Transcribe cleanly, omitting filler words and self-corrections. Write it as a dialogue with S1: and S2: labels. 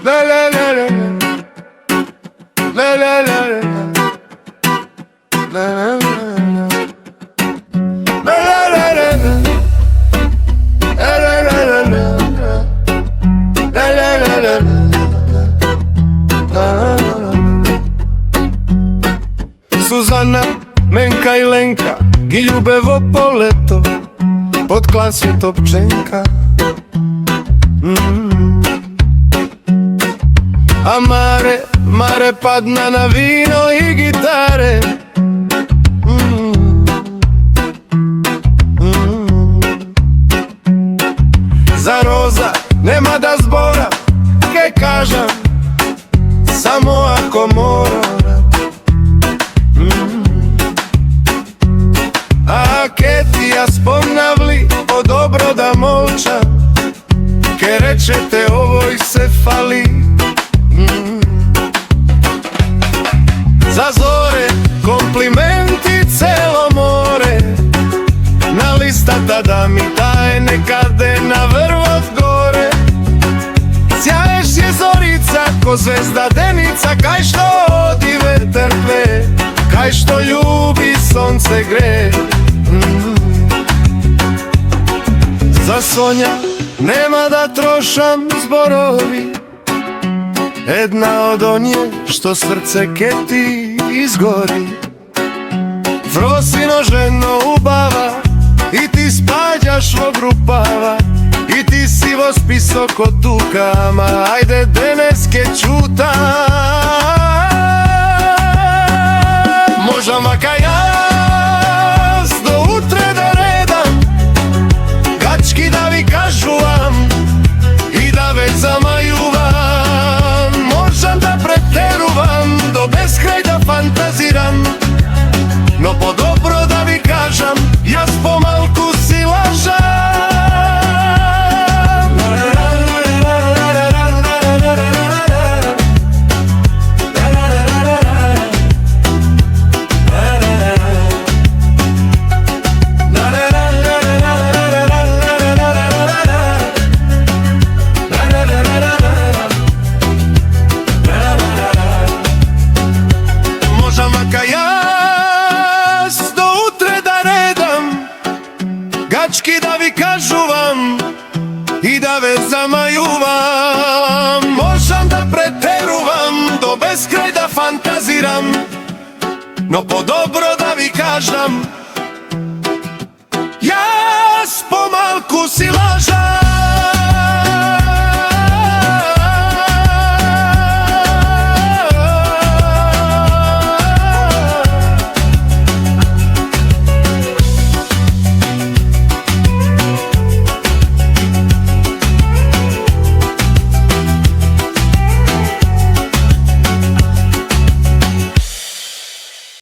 S1: La la la la la la la la la la Suzana, Menka i Lenka gi ljube vo poleto pod klasje Topčenka. A Mare padna na vino i gitare. Za Roza nema da zbora, kaj kažem, samo ako mora. A ke ti ja spomnavli, o dobro da molčam, ke rečete ovoj se fali. Za zore komplimenti celo more, na listata da mi daje nekade na vrvot gore. Sjaješ je zorica ko zvezda denica, kaj što odi veter tve, kaj što ljubi sonce gre. Za Sonja nema da trošam zborovi, jedna od onje što srce ke ti izgori. Frosino ženo ubava i ti spađaš ogrupava, i ti si vo spiso kod tukama, ajde deneske čuta. Možda maka jas do utre da redam, gački da vi kažu vam i da već zamajuvam. Možda da preteruvam, do beskraj da fantaziram, no po dobro da vi kažem, jas pomalku si lažam. Gački da vi kažu vam i da već zamajuvam. Možem da preteruvam, do beskraj da fantaziram, no po dobro da vi kažem, jas pomalku si lažam.